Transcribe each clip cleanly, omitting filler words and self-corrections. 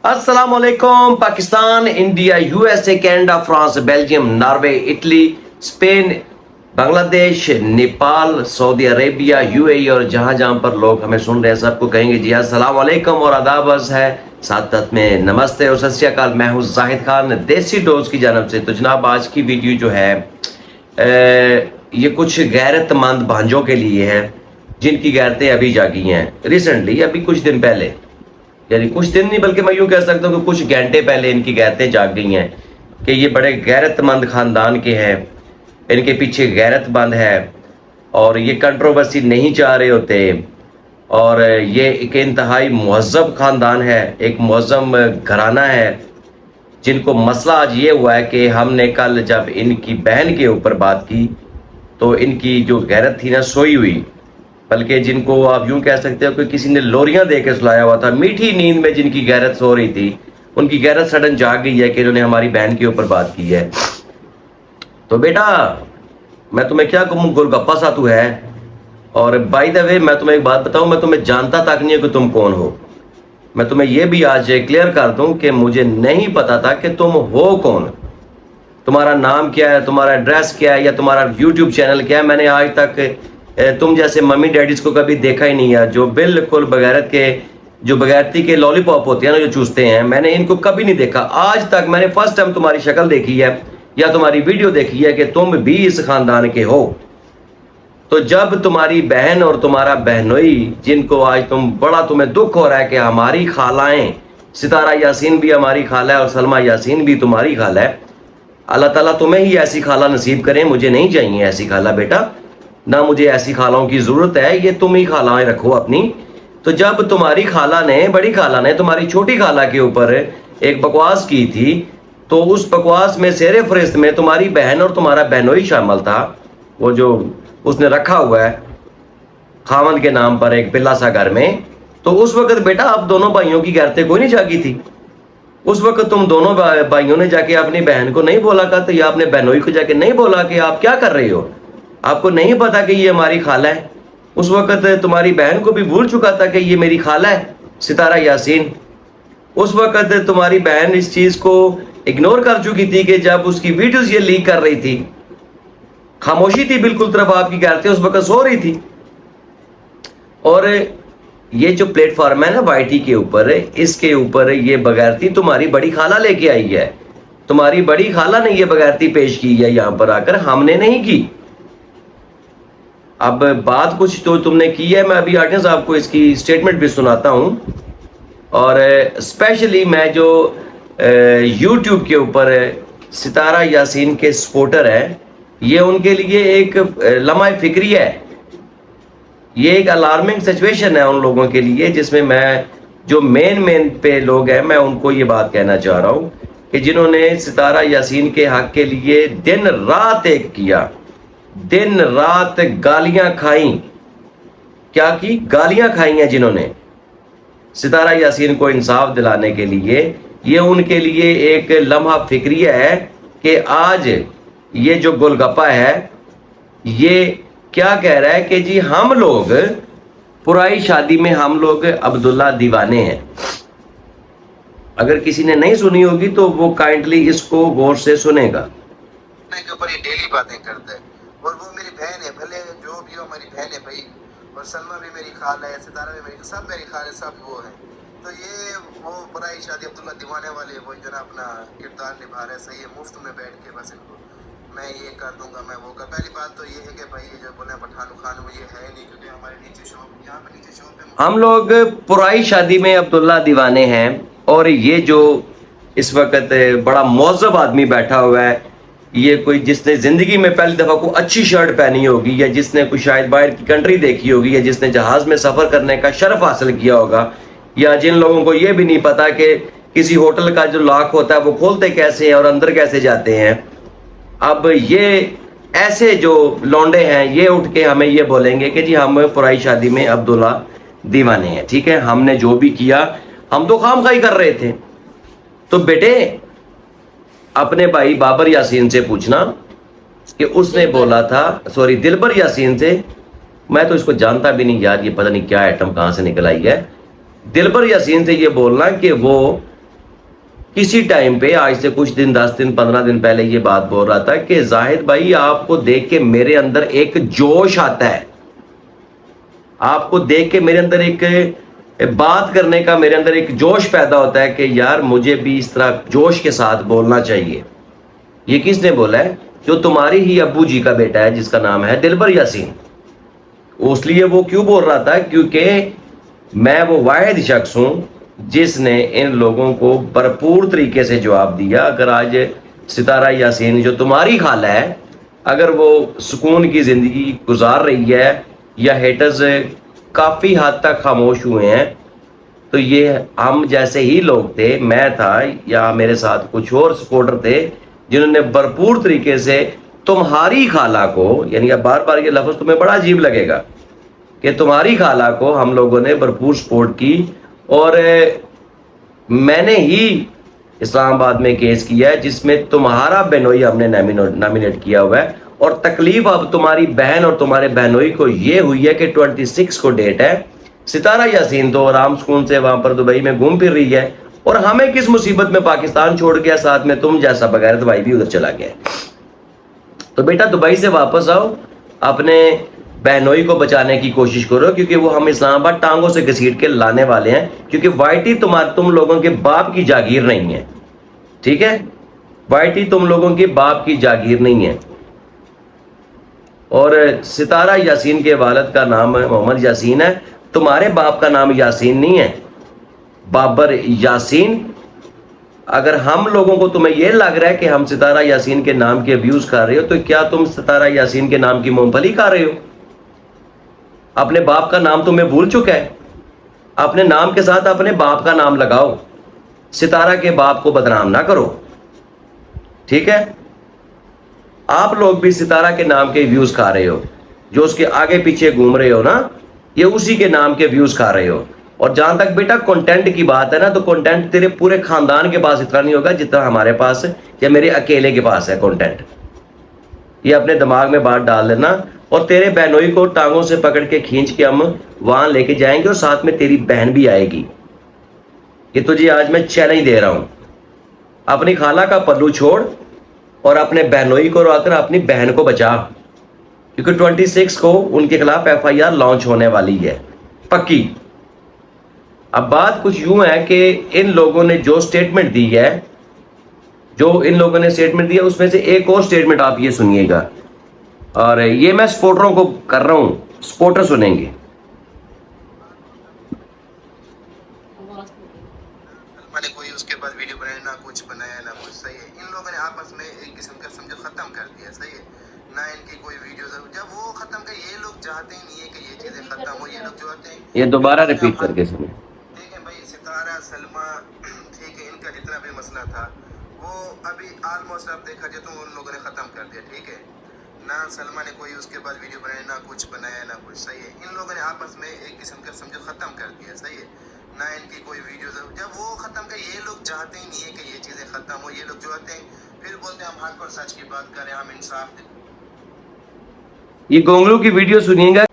السلام علیکم. Pakistan, India, U S A, Canada, France, Belgium, Norway, Italy, Spain, Bangladesh, Nepal, Saudi Arabia, U A E اور جہاں جہاں پر لوگ ہمیں سن رہے ہیں سب کو کہیں گے جی السلام علیکم اور آداب عرض ہے ساتھ میں نمستے اور ست شری اکال. میں ہوں زاہد خان دیسی ڈوز کی جانب سے. تو جناب آج کی ویڈیو جو ہے یہ کچھ غیرت مند بھانجوں کے لیے ہے جن کی غیرتیں ابھی جاگی ہیں ریسنٹلی, ابھی کچھ دن پہلے, یعنی کچھ دن نہیں بلکہ میں یوں کہہ سکتا ہوں کہ کچھ گھنٹے پہلے ان کی غیرتیں جاگ گئی ہیں کہ یہ بڑے غیرت مند خاندان کے ہیں, ان کے پیچھے غیرت مند ہے اور یہ کنٹروورسی نہیں چاہ رہے ہوتے, اور یہ ایک انتہائی مہذب خاندان ہے, ایک معظم گھرانہ ہے جن کو مسئلہ آج یہ ہوا ہے کہ ہم نے کل جب ان کی بہن کے اوپر بات کی تو ان کی جو غیرت تھی نا سوئی ہوئی, بلکہ جن کو آپ یوں کہہ سکتے ہو کہ کسی نے لوریاں دے کے سلایا ہوا تھا, میٹھی نیند میں جن کی غیرت سو رہی تھی ان کی غیرت سڈن جاگ گئی ہے کہ انہوں نے ہماری بہن کے اوپر بات کی ہے. تو بیٹا میں تمہیں کیا کہوں, گول گپا سا تو ہے. اور بائی دا وے میں تمہیں ایک بات بتاؤں, میں تمہیں جانتا تک نہیں ہوں کہ تم کون ہو. میں تمہیں یہ بھی آج کلیئر کر دوں کہ مجھے نہیں پتا تھا کہ تم ہو کون, تمہارا نام کیا ہے, تمہارا ایڈریس کیا ہے, یا تمہارا یوٹیوب چینل کیا ہے. میں نے آج تک تم جیسے ممی ڈیڈیز کو کبھی دیکھا ہی نہیں ہے جو بالکل بغیرت کے, جو بغیرتی کے لولی پاپ ہوتے ہیں نا جو چوستے ہیں, میں نے ان کو کبھی نہیں دیکھا. آج تک میں نے فرسٹ ٹائم تمہاری شکل دیکھی ہے یا تمہاری ویڈیو دیکھی ہے کہ تم بھی اس خاندان کے ہو. تو جب تمہاری بہن اور تمہارا بہنوئی, جن کو آج تمہیں دکھ ہو رہا ہے کہ ہماری خالائیں, ستارہ یاسین بھی ہماری خالہ ہے اور سلمہ یاسین بھی تمہاری خالہ ہے, اللہ تعالیٰ تمہیں ہی ایسی خالہ نصیب کریں. مجھے نہیں چاہیے ایسی خالہ بیٹا, نہ مجھے ایسی خالوں کی ضرورت ہے, یہ تم ہی خالائیں رکھو اپنی. تو جب تمہاری خالہ نے, بڑی خالہ نے تمہاری چھوٹی خالہ کے اوپر ایک بکواس کی تھی تو اس بکواس میں زیر فہرست میں تمہاری بہن اور تمہارا بہنوئی شامل تھا, وہ جو اس نے رکھا ہوا ہے خاوند کے نام پر ایک پلا سا گھر میں. تو اس وقت بیٹا آپ دونوں بھائیوں کی غیرتیں کوئی نہیں جاگی تھی. اس وقت تم دونوں بھائیوں نے جا کے اپنی بہن کو نہیں بولا تھا, یا اپنے بہنوئی کو جا کے نہیں بولا کہ آپ کیا کر رہے ہو, آپ کو نہیں پتا کہ یہ ہماری خالہ ہے. اس وقت تمہاری بہن کو بھی بھول چکا تھا کہ یہ میری خالہ ہے ستارہ یاسین. اس وقت تمہاری بہن اس چیز کو اگنور کر چکی تھی کہ جب اس کی ویڈیوز یہ لیک کر رہی تھی, خاموشی تھی بالکل طرف آپ کی غیرتیں اس وقت سو رہی تھی. اور یہ جو پلیٹ فارم ہے نا وائی ٹی کے اوپر, اس کے اوپر یہ بغیرتی تمہاری بڑی خالہ لے کے آئی ہے. تمہاری بڑی خالہ نے یہ بغیرتی پیش کی ہے یہاں پر آ کر, ہم نے نہیں کی. اب بات کچھ تو تم نے کی ہے, میں ابھی آٹھیں صاحب کو اس کی سٹیٹمنٹ بھی سناتا ہوں. اور اسپیشلی میں جو یوٹیوب کے اوپر ستارہ یاسین کے سپورٹر ہیں, یہ ان کے لیے ایک لمحہ فکری ہے, یہ ایک الارمنگ سچویشن ہے ان لوگوں کے لیے, جس میں جو مین پہ لوگ ہیں میں ان کو یہ بات کہنا چاہ رہا ہوں کہ جنہوں نے ستارہ یاسین کے حق کے لیے دن رات ایک کیا, دن رات گالیاں کھائیں. کیا کی گالیاں کھائی ہیں جنہوں نے ستارہ یاسین کو انصاف دلانے کے لیے. یہ ان کے لیے ایک لمحہ فکریہ ہے کہ آج یہ جو گول گپا ہے یہ کیا کہہ رہا ہے کہ جی ہم لوگ پرائی شادی میں ہم لوگ عبداللہ دیوانے ہیں. اگر کسی نے نہیں سنی ہوگی تو وہ کائنڈلی اس کو غور سے سنے گا. کے اوپر یہ ڈیلی باتیں کرتا ہے, اور وہ میری بہن ہے, بھلے جو بھی ہو ہماری بہن ہے بھائی, اور سلمہ بھی میری خالہ ہے, ستارہ بھی میری, سب میری خالہ, سب وہ ہیں. تو یہ وہ پرائی شادی عبداللہ دیوانے والے وہ جو نا اپنا کردار نبھا رہے ہیں, صحیح ہے, مفت میں بیٹھ کے بس ان کو میں یہ کر دوں گا, میں وہ کر. پہلی بات تو یہ ہے کہ بھائی یہ جو بولے پٹھان خان وہ یہ ہے نہیں, کیونکہ ہمارے نیچے شاپ, یہاں پہ نیچے شاپ پہ ہم لوگ پرائی شادی میں عبداللہ دیوانے ہیں. اور یہ جو اس وقت بڑا معذب آدمی بیٹھا ہوا ہے, یہ کوئی جس نے زندگی میں پہلی دفعہ کوئی اچھی شرٹ پہنی ہوگی, یا جس نے کوئی شاید باہر کی کنٹری دیکھی ہوگی, یا جس نے جہاز میں سفر کرنے کا شرف حاصل کیا ہوگا, یا جن لوگوں کو یہ بھی نہیں پتا کہ کسی ہوٹل کا جو لاک ہوتا ہے وہ کھولتے کیسے ہیں اور اندر کیسے جاتے ہیں. اب یہ ایسے جو لونڈے ہیں یہ اٹھ کے ہمیں یہ بولیں گے کہ جی ہم پرائی شادی میں عبداللہ دیوانے ہیں. ٹھیک ہے, ہم نے جو بھی کیا ہم تو خام خواہی کر رہے تھے. تو بیٹے اپنے بھائی بابر یاسین سے پوچھنا کہ اس نے بولا تھا, سوری دلبر یاسین سے, میں تو اس کو جانتا بھی نہیں یار, یہ پتہ نہیں کیا ایٹم کہاں سے نکل آئی ہے. دلبر یاسین سے یہ بولنا کہ وہ کسی ٹائم پہ آج سے کچھ دن 10 دن 15 دن پہلے یہ بات بول رہا تھا کہ زاہد بھائی آپ کو دیکھ کے میرے اندر ایک جوش آتا ہے, آپ کو دیکھ کے میرے اندر ایک بات کرنے کا میرے اندر ایک جوش پیدا ہوتا ہے کہ یار مجھے بھی اس طرح جوش کے ساتھ بولنا چاہیے. یہ کس نے بولا ہے؟ جو تمہاری ہی ابو جی کا بیٹا ہے جس کا نام ہے دلبر یاسین. اس لیے وہ کیوں بول رہا تھا؟ کیونکہ میں وہ واحد شخص ہوں جس نے ان لوگوں کو بھرپور طریقے سے جواب دیا. اگر آج ستارہ یاسین جو تمہاری خالہ ہے اگر وہ سکون کی زندگی گزار رہی ہے یا ہیٹرز کافی حد تک خاموش ہوئے ہیں, تو یہ ہم جیسے ہی لوگ تھے, میں تھا یا میرے ساتھ کچھ اور سپورٹر تھے جنہوں نے بھرپور طریقے سے تمہاری خالہ کو, یعنی اب بار بار یہ لفظ تمہیں بڑا عجیب لگے گا کہ تمہاری خالہ کو ہم لوگوں نے بھرپور سپورٹ کی, اور میں نے ہی اسلام آباد میں کیس کیا ہے جس میں تمہارا بہنوئی ہم نے نامینیٹ کیا ہوا ہے. اور تکلیف اب تمہاری بہن اور تمہارے بہنوئی کو یہ ہوئی ہے کہ 26 کو ڈیٹ ہے, ستارہ یاسین تو آرام سکون سے وہاں پر دبئی میں گھوم پھر رہی ہے, اور ہمیں کس مصیبت میں پاکستان چھوڑ گیا, ساتھ میں تم جیسا بغیر دبئی بھی ادھر چلا گیا. تو بیٹا دبئی سے واپس آؤ, اپنے بہنوئی کو بچانے کی کوشش کرو, کیونکہ وہ ہم اسلام آباد ٹانگوں سے گھسیٹ کے لانے والے ہیں, کیونکہ وائی ٹی تم لوگوں کے باپ کی جاگیر نہیں ہے. ٹھیک ہے, وائی ٹی تم لوگوں کے باپ کی جاگیر نہیں ہے. اور ستارہ یاسین کے والد کا نام محمد یاسین ہے, تمہارے باپ کا نام یاسین نہیں ہے, بابر یاسین. اگر ہم لوگوں کو تمہیں یہ لگ رہا ہے کہ ہم ستارہ یاسین کے نام کے ویوز کر رہے ہو, تو کیا تم ستارہ یاسین کے نام کی مونگ پھلی کھا رہے ہو؟ اپنے باپ کا نام تمہیں بھول چکا ہے. اپنے نام کے ساتھ اپنے باپ کا نام لگاؤ, ستارہ کے باپ کو بدنام نہ کرو. ٹھیک ہے, آپ لوگ بھی ستارہ کے نام کے ویوز کھا رہے ہو, جو اس کے آگے پیچھے گھوم رہے ہو نا, یہ اسی کے نام کے ویوز کھا رہے ہو. اور جہاں تک بیٹا کنٹینٹ کی بات ہے نا, تو کنٹینٹ تیرے پورے خاندان کے پاس اتنا نہیں ہوگا جتنا ہمارے پاس ہے یا میرے اکیلے کے پاس ہے کنٹینٹ. یہ اپنے دماغ میں بات ڈال دینا, اور تیرے بہنوئی کو ٹانگوں سے پکڑ کے کھینچ کے ہم وہاں لے کے جائیں گے, اور ساتھ میں تیری بہن بھی آئے گی. یہ تجھے آج میں چیلنج دے رہا ہوں, اپنی خالہ کا پلو چھوڑ اور اپنے بہنوئی کو رو کر اپنی بہن کو بچا, کیونکہ 26 کو ان کے خلاف FIR لانچ ہونے والی ہے پکی. اب بات کچھ یوں ہے کہ ان لوگوں نے جو سٹیٹمنٹ دی ہے, اس میں سے ایک اور سٹیٹمنٹ آپ یہ سنیے گا, اور یہ میں سپورٹروں کو کر رہا ہوں, سپورٹر سنیں گے. میں نے کوئی اس کے بعد ویڈیو بنایا نہ کچھ بنایا نہ کچھ. صحیح ہے, ان لوگوں نے آپس میں ایک قسم کا سمجھو ختم کر دیا. صحیح ہے, نہ ان کی کوئی ویڈیوز, جب وہ ختم کر, یہ لوگ چاہتے ہی نہیں ہے کہ یہ چیزیں ختم ہو. یہ لوگ جو ہوتے ہیں, یہ دوبارہ ریپیٹ کر کے سنیں. دیکھیں بھائی, ستارہ سلمہ, ٹھیک ہے, ان کا جتنا بھی مسئلہ تھا وہ ابھی آلموسٹ اب دیکھا جائے تو ان لوگوں نے ختم کر دیا. ٹھیک ہے, نہ سلمہ نے کوئی اس کے بعد ویڈیو بنایا نہ کچھ بنایا نہ کچھ. صحیح ہے, ان لوگوں نے آپس میں ایک قسم کا سمجھو ختم کر دیا. صحیح ہے, نہ ان کی کوئی ویڈیوز, جب وہ ختم کر, یہ لوگ چاہتے ہی نہیں ہے کہ یہ چیزیں ختم ہو. یہ لوگ جو ہوتے ہیں پھر بولتے ہیں ہم حق اور سچ کی بات کریں, ہم انصاف دیں. یہ گونگلو کی ویڈیو سنیے گا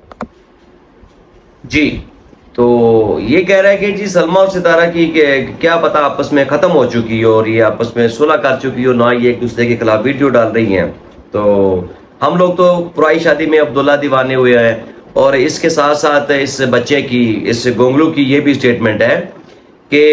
جی. تو یہ کہہ رہا ہے کہ جی سلمہ اور ستارہ کی کیا پتہ آپس میں ختم ہو چکی ہو, اور یہ آپس میں صلح کر چکی ہو, نہ یہ ایک دوسرے کے خلاف ویڈیو ڈال رہی ہیں. تو ہم لوگ تو پرائی شادی میں عبداللہ دیوانے ہوئے ہیں, اور اس کے ساتھ ساتھ اس بچے کی, اس گونگلو کی یہ بھی سٹیٹمنٹ ہے کہ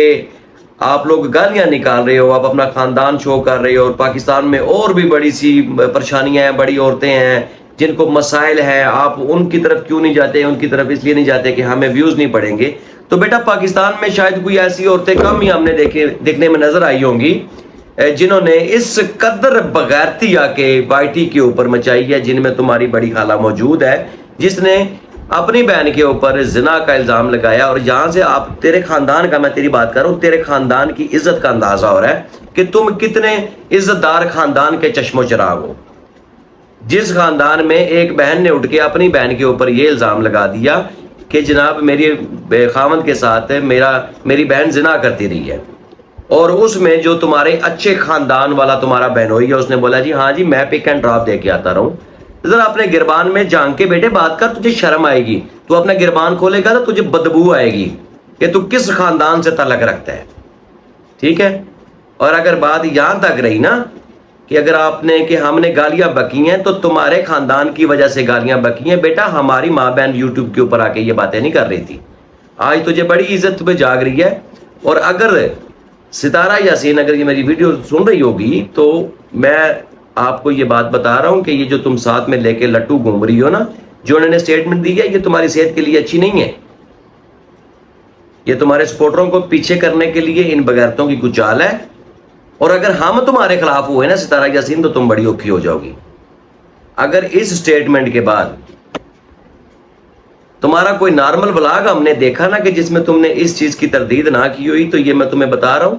آپ لوگ گالیاں نکال رہے ہو, آپ اپنا خاندان شو کر رہے ہو, اور پاکستان میں اور بھی بڑی سی پریشانیاں ہیں, بڑی عورتیں ہیں جن کو مسائل ہیں, آپ ان کی طرف کیوں نہیں جاتے؟ ان کی طرف اس لیے نہیں جاتے کہ ہمیں ویوز نہیں پڑیں گے. تو بیٹا پاکستان میں شاید کوئی ایسی عورتیں کم ہی ہم نے دیکھنے میں نظر آئی ہوں گی جنہوں نے اس قدر بغیرتی آ کے وائی ٹی کے اوپر مچائی ہے, جن میں تمہاری بڑی خالہ موجود ہے جس نے اپنی بہن کے اوپر زنا کا الزام لگایا. اور یہاں سے آپ, تیرے خاندان کا میں تیری بات کر رہا ہوں, تیرے خاندان کی عزت کا اندازہ ہو رہا ہے کہ تم کتنے عزت دار خاندان کے چشم و چراغ ہو. جس خاندان میں ایک بہن نے اٹھ کے اپنی بہن کے اوپر یہ الزام لگا دیا کہ جناب میری خاوند کے ساتھ میری بہن زنا کرتی رہی ہے, اور اس میں جو تمہارے اچھے خاندان والا تمہارا بہنوئی ہے اس نے بولا جی ہاں جی میں پک اینڈ ڈراپ دے کے آتا رہوں. ذرا اپنے گربان میں جھانک کے بیٹے بات کر, تجھے شرم آئے گی. تو اپنا گربان کھولے گا تو تجھے بدبو آئے گی کہ تو کس خاندان سے تعلق رکھتا ہے. ٹھیک ہے, اور اگر بات یہاں تک رہی نا کہ اگر آپ نے کہ ہم نے گالیاں بکی ہیں تو تمہارے خاندان کی وجہ سے گالیاں بکی ہیں، بیٹا ہماری ماں بہن یوٹیوب کے اوپر آ کے یہ باتیں نہیں کر رہی تھی، آج تجھے بڑی عزت پہ جاگ رہی ہے۔ اور اگر ستارہ یاسین اگر یہ میری ویڈیو سن رہی ہوگی تو میں آپ کو یہ بات بتا رہا ہوں کہ یہ جو تم ساتھ میں لے کے لٹو گھوم رہی ہو نا، جو انہوں نے سٹیٹمنٹ دی ہے، یہ تمہاری صحت کے لیے اچھی نہیں ہے، یہ تمہارے سپورٹروں کو پیچھے کرنے کے لیے ان بغیرتوں کی کچھ چال ہے۔ اور اگر ہم تمہارے خلاف ہوئے نا ستارہ یاسین تو تم بڑی اوکھی ہو جاؤ گی۔ اگر اس سٹیٹمنٹ کے بعد تمہارا کوئی نارمل ولاگ ہم نے دیکھا نا کہ جس میں تم نے اس چیز کی تردید نہ کی ہوئی، تو یہ میں تمہیں بتا رہا ہوں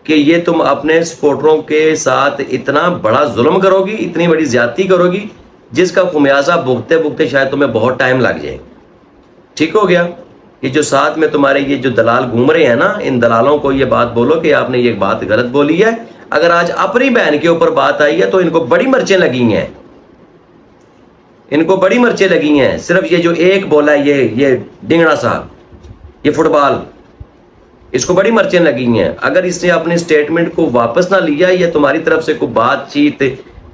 کہ یہ تم اپنے سپورٹروں کے ساتھ اتنا بڑا ظلم کرو گی، اتنی بڑی زیادتی کرو گی، جس کا خمیازہ بھگتے بھگتے شاید تمہیں بہت ٹائم لگ جائے۔ ٹھیک ہو گیا؟ یہ جو ساتھ میں تمہارے یہ جو دلال گھوم رہے ہیں نا، ان دلالوں کو یہ بات بولو کہ آپ نے یہ بات غلط بولی ہے۔ اگر آج اپنی بہن کے اوپر بات آئی ہے تو ان کو بڑی مرچیں لگی ہیں، ان کو بڑی مرچیں لگی ہیں۔ صرف یہ جو ایک بولا ہے یہ ڈنگڑا صاحب، یہ فٹ بال، اس کو بڑی مرچیں لگی ہیں۔ اگر اس نے اپنے سٹیٹمنٹ کو واپس نہ لیا یا تمہاری طرف سے کوئی بات چیت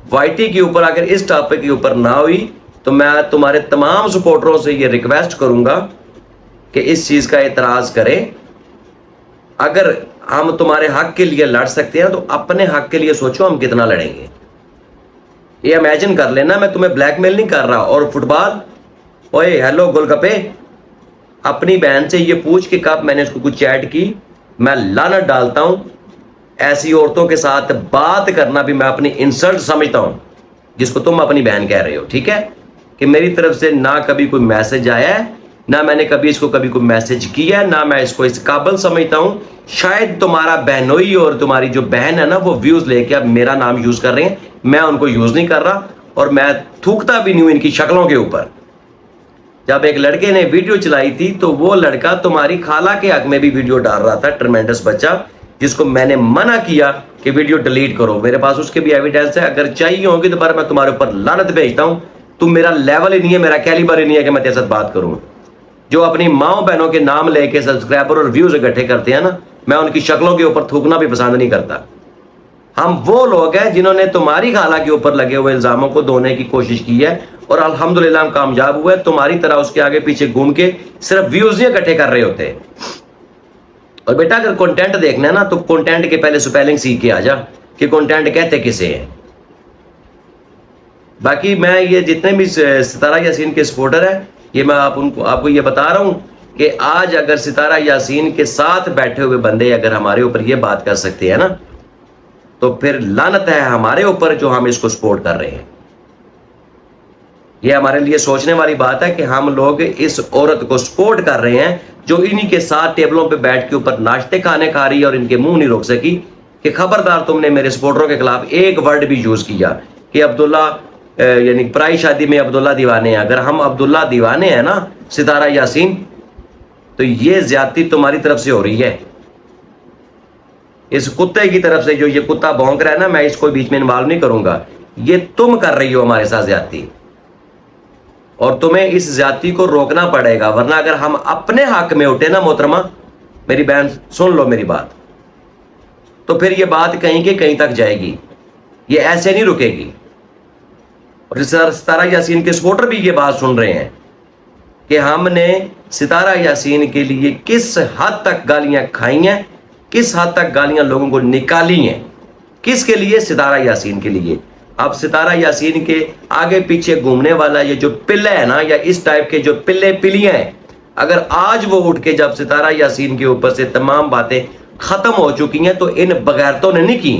وائی ٹی کے اوپر اگر اس ٹاپک کے اوپر نہ ہوئی تو میں تمہارے تمام سپورٹروں سے یہ ریکویسٹ کروں گا کہ اس چیز کا اعتراض کریں۔ اگر ہم تمہارے حق کے لیے لڑ سکتے ہیں تو اپنے حق کے لیے سوچو ہم کتنا لڑیں گے۔ یہ امیجن کر لینا میں تمہیں بلیک میل نہیں کر رہا۔ اور فٹ بال، اوئے ہیلو گول گپے، اپنی بہن سے یہ پوچھ کہ کب میں نے اس کو کچھ چیٹ کی، میں لعنت ڈالتا ہوں۔ ایسی عورتوں کے ساتھ بات کرنا بھی میں اپنی انسلٹ سمجھتا ہوں، جس کو تم اپنی بہن کہہ رہے ہو۔ ٹھیک ہے کہ میری طرف سے نہ کبھی کوئی میسج آیا ہے، نہ میں نے کبھی اس کو کبھی کوئی میسج کیا ہے، نہ میں اس کو اس قابل سمجھتا ہوں۔ شاید تمہارا بہنوئی اور تمہاری جو بہن ہے نا وہ ویوز لے کے اب میرا نام یوز کر رہے ہیں، میں ان کو یوز نہیں کر رہا اور میں تھوکتا بھی نہیں ہوں ان کی شکلوں کے اوپر۔ جب ایک لڑکے نے ویڈیو چلائی تھی تو وہ لڑکا تمہاری خالہ کے حق میں بھی ویڈیو ڈال رہا تھا، ٹرمینڈس بچہ، جس کو میں نے منع کیا کہ ویڈیو ڈیلیٹ کرو۔ میرے پاس اس کے بھی ایویڈنس ہے، اگر چاہیے ہوگی تو میں تمہارے اوپر لعنت بھیجتا ہوں۔ تم میرا لیول ہی نہیں ہے، میرا کیلیبر ہی نہیں ہے کہ میں تیرے ساتھ بات کروں۔ جو اپنی ماں بہنوں کے نام لے کے سبسکرائبر اور ویوز اکٹھے کرتے ہیں نا، میں ان کی شکلوں کے اوپر تھوکنا بھی پسند نہیں کرتا۔ ہم وہ لوگ ہیں جنہوں نے تمہاری خالہ کے اوپر لگے ہوئے الزاموں کو دھونے کی کوشش کی ہے اور الحمدللہ ہم کامیاب ہوئے۔ تمہاری طرح اس کے آگے پیچھے گھوم کے صرف ویوز نہیں اکٹھے کر رہے ہوتے۔ اور بیٹا اگر کنٹینٹ دیکھنا ہے نا تو کنٹینٹ کے پہلے سپیلنگ سیکھ کے آ جا کہ کنٹینٹ کہتے کسے ہیں۔ باقی میں یہ جتنے بھی ستارہ یاسین کے سپورٹر ہیں، یہ میں آپ کو یہ بتا رہا ہوں کہ آج اگر ستارہ یاسین کے ساتھ بیٹھے ہوئے بندے اگر ہمارے اوپر یہ بات کر سکتے ہیں نا تو پھر لعنت ہے ہمارے اوپر جو ہم اس کو سپورٹ کر رہے ہیں۔ یہ ہمارے لیے سوچنے والی بات ہے کہ ہم لوگ اس عورت کو سپورٹ کر رہے ہیں جو انہی کے ساتھ ٹیبلوں پہ بیٹھ کے اوپر ناشتے کھانے کھا رہی ہے اور ان کے منہ نہیں روک سکی کہ خبردار تم نے میرے سپورٹروں کے خلاف ایک ورڈ بھی یوز کیا کہ عبداللہ یعنی پرائی شادی میں عبداللہ دیوانے ہیں۔ اگر ہم عبداللہ دیوانے ہیں نا ستارہ یاسین تو یہ زیادتی تمہاری طرف سے ہو رہی ہے۔ اس کتے کی طرف سے جو یہ کتا بھونک رہا ہے نا، میں اس کو بیچ میں انوالو نہیں کروں گا، یہ تم کر رہی ہو ہمارے ساتھ زیادتی، اور تمہیں اس زیادتی کو روکنا پڑے گا، ورنہ اگر ہم اپنے حق میں اٹھے نا محترمہ، میری بہن سن لو میری بات، تو پھر یہ بات کہیں کہ کہیں تک جائے گی، یہ ایسے نہیں رکے گی۔ اور ستارہ یاسین کے سپورٹر بھی یہ بات سن رہے ہیں کہ ہم نے ستارہ یاسین کے لیے کس حد تک گالیاں کھائی ہیں، کس حد تک گالیاں لوگوں کو نکالی ہیں، کس کے لیے؟ ستارہ یاسین کے لیے۔ اب ستارہ یاسین کے آگے پیچھے گھومنے والا یہ جو پلے ہے نا، یا اس ٹائپ کے جو پلے پلیاں ہیں، اگر آج وہ اٹھ کے جب ستارہ یاسین کے اوپر سے تمام باتیں ختم ہو چکی ہیں تو ان بغیرتوں نے نہیں کی،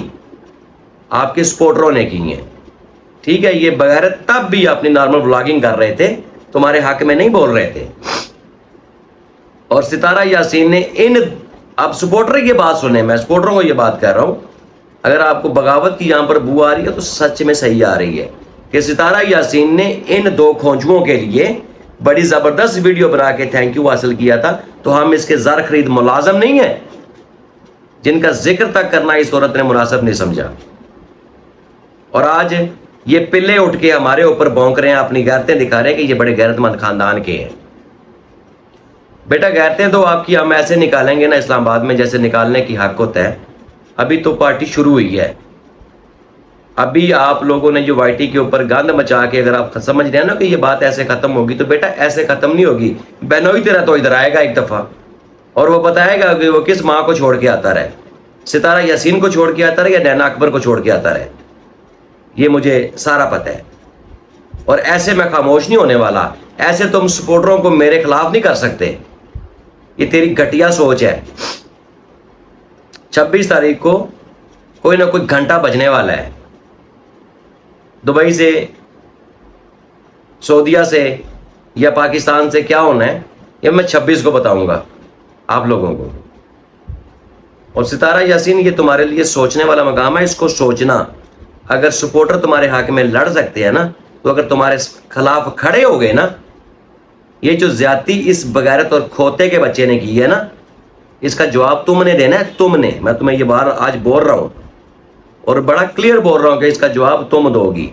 آپ کے سپورٹروں نے کی ہیں۔ ٹھیک ہے، یہ بغیرت تب بھی اپنی نارمل ولاگنگ کر رہے تھے، تمہارے حق میں نہیں بول رہے تھے۔ اور ستارہ یاسین نے اب سپورٹر یہ بات سنیں، میں سپورٹروں کو یہ بات کہہ رہا ہوں، اگر آپ کو بغاوت کی یہاں پر بو آ رہی ہے تو سچ میں صحیح آ رہی ہے کہ ستارہ یاسین نے ان دو کھونچوں کے لیے بڑی زبردست ویڈیو بنا کے تھینک یو حاصل کیا تھا۔ تو ہم اس کے زر خرید ملازم نہیں ہیں جن کا ذکر تک کرنا اس عورت نے مناسب نہیں سمجھا، اور آج یہ پلے اٹھ کے ہمارے اوپر بونک رہے ہیں، اپنی غیرتیں دکھا رہے ہیں کہ یہ بڑے غیرت مند خاندان کے ہیں۔ بیٹا غیرتیں تو آپ کی ہم ایسے نکالیں گے نا اسلام آباد میں جیسے نکالنے کی حق ہوتا ہے، ابھی تو پارٹی شروع ہوئی ہے. ابھی آپ لوگوں نے جو وائی ٹی کے اوپر گند مچا کے اگر آپ سمجھ رہے ہیں نا کہ یہ بات ایسے ختم ہوگی، تو بیٹا ایسے ختم نہیں ہوگی. بہنوئی تیرا تو ادھر آئے گا ایک دفعہ اور وہ بتائے گا کہ وہ کس ماں کو چھوڑ کے آتا رہے، ستارہ یاسین کو چھوڑ کے آتا رہے یا نینا اکبر کو چھوڑ کے آتا رہے. یہ مجھے سارا پتہ ہے اور ایسے میں خاموش نہیں ہونے والا. ایسے تم سپورٹروں کو میرے خلاف نہیں کر سکتے. یہ تیری گھٹیا سوچ ہے. 26 تاریخ کو کوئی نہ کوئی گھنٹہ بجنے والا ہے. دبئی سے، سعودیہ سے یا پاکستان سے کیا ہونا ہے یہ میں 26 کو بتاؤں گا آپ لوگوں کو. اور ستارہ یاسین یہ تمہارے لیے سوچنے والا مقام ہے. اس کو سوچنا. اگر سپورٹر تمہارے حق میں لڑ سکتے ہیں نا، تو اگر تمہارے خلاف کھڑے ہو گئے نا، یہ جو زیادتی اس بغیرت اور کھوتے کے بچے نے کی ہے نا، اس کا جواب تم نے دینا ہے. تم نے، میں تمہیں یہ بار آج بول رہا ہوں اور بڑا کلیئر بول رہا ہوں کہ اس کا جواب تم دو گی.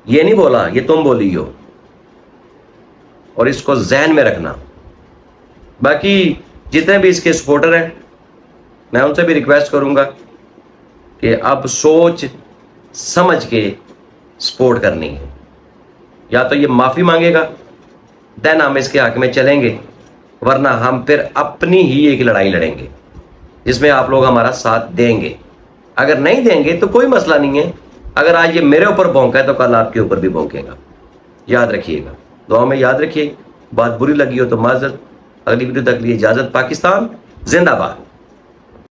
یہ نہیں بولا، یہ تم بولی ہو اور اس کو ذہن میں رکھنا. باقی جتنے بھی اس کے سپورٹر ہیں میں ان سے بھی ریکویسٹ کروں گا کہ اب سوچ سمجھ کے سپورٹ کرنی ہے. یا تو یہ معافی مانگے گا دین ہم اس کے حق میں چلیں گے، ورنہ ہم پھر اپنی ہی ایک لڑائی لڑیں گے جس میں آپ لوگ ہمارا ساتھ دیں گے. اگر نہیں دیں گے تو کوئی مسئلہ نہیں ہے. اگر آج یہ میرے اوپر بھونکا ہے تو کل آپ کے اوپر بھی بھونکے گا. یاد رکھیے گا، دعا میں یاد رکھیے. بات بری لگی ہو تو معذرت. اگلی ویڈیو تک لیے اجازت. پاکستان زندہ باد.